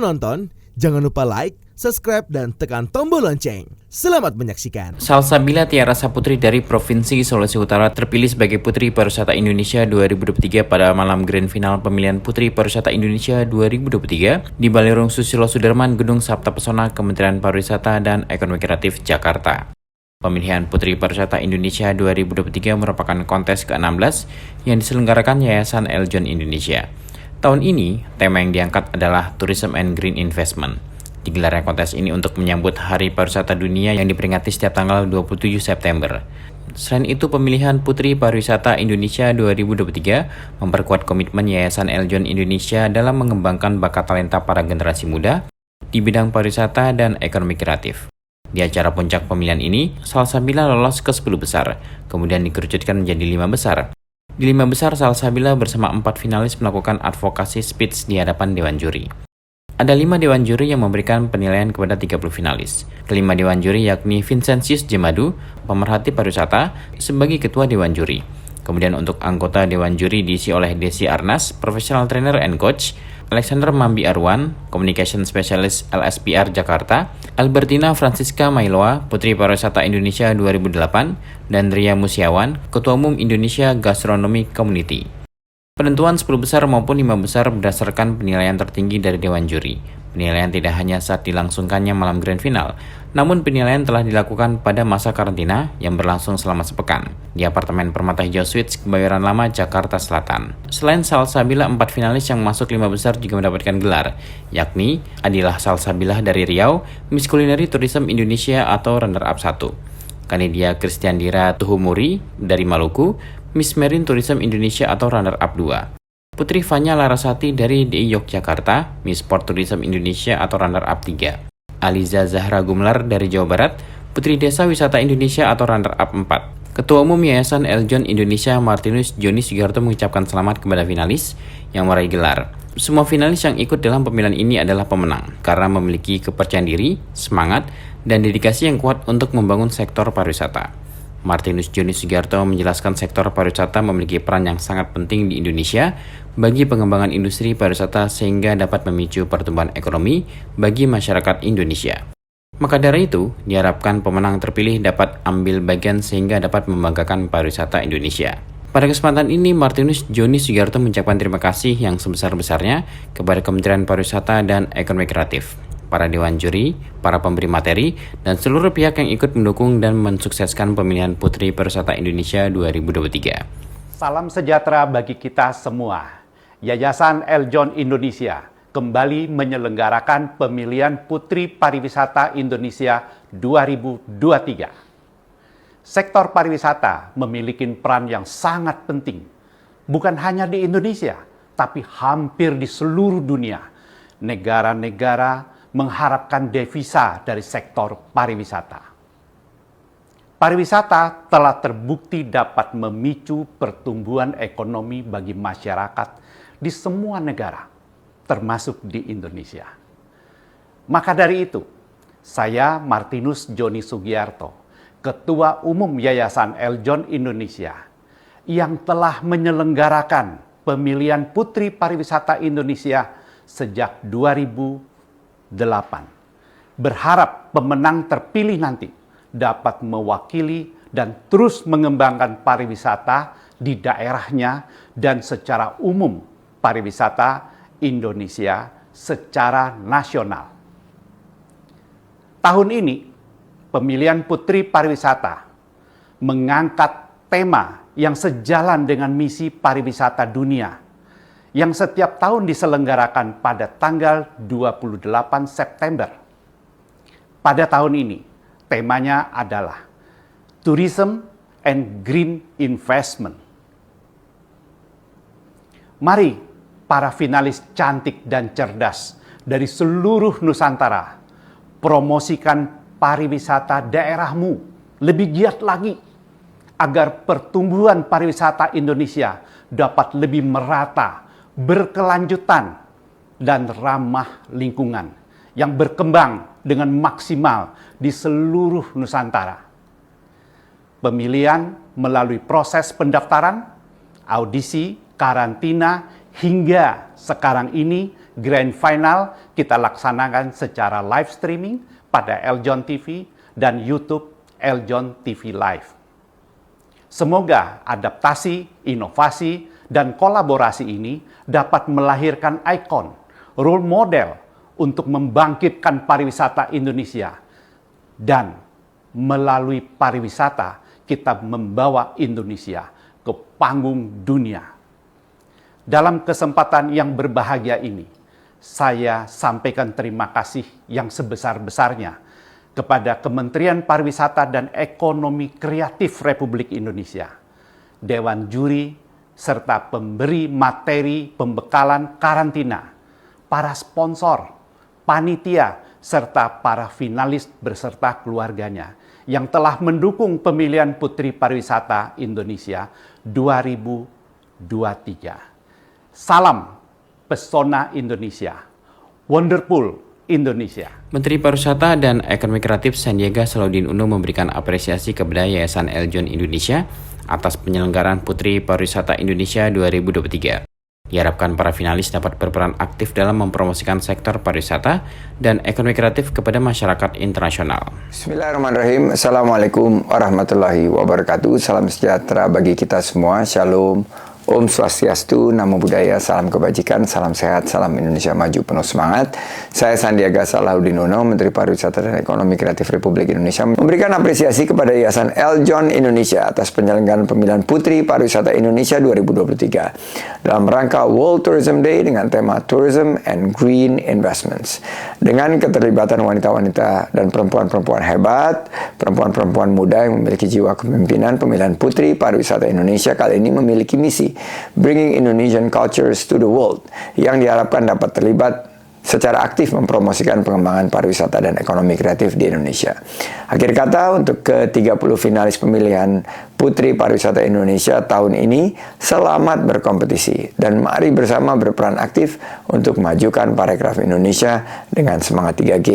menonton, jangan lupa like, subscribe, dan tekan tombol lonceng. Selamat menyaksikan. Salsabila Tiara Saputri dari Provinsi Sulawesi Utara terpilih sebagai Putri Pariwisata Indonesia 2023 pada malam Grand Final pemilihan Putri Pariwisata Indonesia 2023 di Balirung Susilo Sudarman, Gedung Sabta Pesona, Kementerian Pariwisata dan Ekonomi Kreatif, Jakarta. Pemilihan Putri Pariwisata Indonesia 2023 merupakan kontes ke-16 yang diselenggarakan Yayasan Eljon Indonesia. Tahun ini, tema yang diangkat adalah Tourism and Green Investment. Digelarnya kontes ini untuk menyambut Hari Pariwisata Dunia yang diperingati setiap tanggal 27 September. Selain itu, pemilihan Putri Pariwisata Indonesia 2023 memperkuat komitmen Yayasan Eljon Indonesia dalam mengembangkan bakat talenta para generasi muda di bidang pariwisata dan ekonomi kreatif. Di acara puncak pemilihan ini, Salsabila lolos ke 10 besar, kemudian dikerucutkan menjadi 5 besar. Di 5 besar, Salsabila bersama 4 finalis melakukan advokasi speech di hadapan Dewan Juri. Ada 5 Dewan Juri yang memberikan penilaian kepada 30 finalis. Kelima Dewan Juri yakni Vincentius Jemadu, pemerhati pariwisata, sebagai Ketua Dewan Juri. Kemudian untuk anggota Dewan Juri diisi oleh Desi Arnas, Professional Trainer and Coach, Alexander Mambi Arwan, Communication Specialist LSPR Jakarta, Albertina Francisca Mailoa, Putri Pariwisata Indonesia 2008, dan Ria Musiawan, Ketua Umum Indonesia Gastronomy Community. Penentuan 10 besar maupun 5 besar berdasarkan penilaian tertinggi dari Dewan Juri. Penilaian tidak hanya saat dilangsungkannya malam Grand Final, namun penilaian telah dilakukan pada masa karantina yang berlangsung selama sepekan di Apartemen Permata Hijau Suites, Kebayoran Lama, Jakarta Selatan. Selain Salsabila, 4 finalis yang masuk 5 besar juga mendapatkan gelar, yakni Adilah Salsabila dari Riau, Miss Culinary Tourism Indonesia atau runner-up 1. Kanidia Kristiandira Tuhumuri dari Maluku, Miss Marine Tourism Indonesia atau runner-up 2. Putri Fanya Larasati dari DI Yogyakarta, Miss Sport Tourism Indonesia atau runner-up 3. Aliza Zahra Gumlar dari Jawa Barat, Putri Desa Wisata Indonesia atau runner-up 4. Ketua Umum Yayasan Eljon Indonesia Martinus Joni Sugiarto mengucapkan selamat kepada finalis yang meraih gelar. Semua finalis yang ikut dalam pemilihan ini adalah pemenang karena memiliki kepercayaan diri, semangat, dan dedikasi yang kuat untuk membangun sektor pariwisata. Martinus Joni Sugiarto menjelaskan sektor pariwisata memiliki peran yang sangat penting di Indonesia bagi pengembangan industri pariwisata sehingga dapat memicu pertumbuhan ekonomi bagi masyarakat Indonesia. Maka dari itu, diharapkan pemenang terpilih dapat ambil bagian sehingga dapat membanggakan pariwisata Indonesia. Pada kesempatan ini, Martinus Joni Sugiarto mengucapkan terima kasih yang sebesar-besarnya kepada Kementerian Pariwisata dan Ekonomi Kreatif, para Dewan Juri, para pemberi materi, dan seluruh pihak yang ikut mendukung dan mensukseskan pemilihan Putri Pariwisata Indonesia 2023. Salam sejahtera bagi kita semua. Yayasan Eljon Indonesia kembali menyelenggarakan pemilihan Putri Pariwisata Indonesia 2023. Sektor pariwisata memiliki peran yang sangat penting, bukan hanya di Indonesia, tapi hampir di seluruh dunia. Negara-negara mengharapkan devisa dari sektor pariwisata. Pariwisata telah terbukti dapat memicu pertumbuhan ekonomi bagi masyarakat di semua negara, termasuk di Indonesia. Maka dari itu, saya Martinus Joni Sugiarto, Ketua Umum Yayasan Eljon Indonesia, yang telah menyelenggarakan pemilihan Putri Pariwisata Indonesia sejak 2008. Berharap pemenang terpilih nanti dapat mewakili dan terus mengembangkan pariwisata di daerahnya dan secara umum pariwisata Indonesia secara nasional. Tahun ini, pemilihan Putri Pariwisata mengangkat tema yang sejalan dengan misi pariwisata dunia yang setiap tahun diselenggarakan pada tanggal 28 September. Pada tahun ini, temanya adalah Tourism and Green Investment. Mari para finalis cantik dan cerdas dari seluruh Nusantara promosikan pariwisata daerahmu lebih giat lagi agar pertumbuhan pariwisata Indonesia dapat lebih merata, berkelanjutan, dan ramah lingkungan yang berkembang dengan maksimal di seluruh Nusantara. Pemilihan melalui proses pendaftaran, audisi, karantina, hingga sekarang ini Grand Final kita laksanakan secara live streaming pada Eljon TV dan YouTube Eljon TV Live. Semoga adaptasi, inovasi, dan kolaborasi ini dapat melahirkan ikon, role model untuk membangkitkan pariwisata Indonesia. Dan melalui pariwisata, kita membawa Indonesia ke panggung dunia. Dalam kesempatan yang berbahagia ini, saya sampaikan terima kasih yang sebesar-besarnya kepada Kementerian Pariwisata dan Ekonomi Kreatif Republik Indonesia, Dewan Juri, serta pemberi materi pembekalan karantina, para sponsor, panitia, serta para finalis beserta keluarganya yang telah mendukung pemilihan Putri Pariwisata Indonesia 2023. Salam Pesona Indonesia, Wonderful Indonesia. Menteri Pariwisata dan Ekonomi Kreatif Sandiaga Salahuddin Uno memberikan apresiasi kepada Yayasan Eljon Indonesia atas penyelenggaraan Putri Pariwisata Indonesia 2023. Diharapkan para finalis dapat berperan aktif dalam mempromosikan sektor pariwisata dan ekonomi kreatif kepada masyarakat internasional. Bismillahirrahmanirrahim. Assalamualaikum warahmatullahi wabarakatuh. Salam sejahtera bagi kita semua. Shalom. Om Swastiastu, Namo Buddhaya, salam kebajikan, salam sehat, salam Indonesia maju penuh semangat. Saya Sandiaga Salahuddin Uno, Menteri Pariwisata dan Ekonomi Kreatif Republik Indonesia, memberikan apresiasi kepada Yayasan Eljon Indonesia atas penyelenggaraan pemilihan Putri Pariwisata Indonesia 2023 dalam rangka World Tourism Day dengan tema Tourism and Green Investments. Dengan keterlibatan wanita-wanita dan perempuan-perempuan hebat, perempuan-perempuan muda yang memiliki jiwa kepemimpinan, pemilihan Putri Pariwisata Indonesia kali ini memiliki misi Bringing Indonesian Cultures to the World, yang diharapkan dapat terlibat secara aktif mempromosikan pengembangan pariwisata dan ekonomi kreatif di Indonesia. Akhir kata, untuk ke-30 finalis pemilihan Putri Pariwisata Indonesia tahun ini, selamat berkompetisi dan mari bersama berperan aktif untuk memajukan parekraf Indonesia dengan semangat 3G,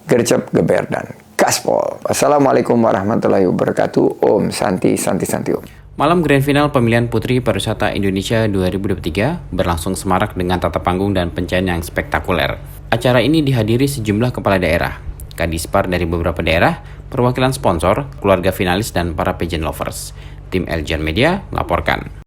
gercep, geber, dan gaspol. Wassalamualaikum warahmatullahi wabarakatuh. Om Santi Santi Santi Om. Malam Grand Final Pemilihan Putri Pariwisata Indonesia 2023 berlangsung semarak dengan tata panggung dan pencahayaan yang spektakuler. Acara ini dihadiri sejumlah kepala daerah, kadispar dari beberapa daerah, perwakilan sponsor, keluarga finalis, dan para pageant lovers. Tim Eljon Media melaporkan.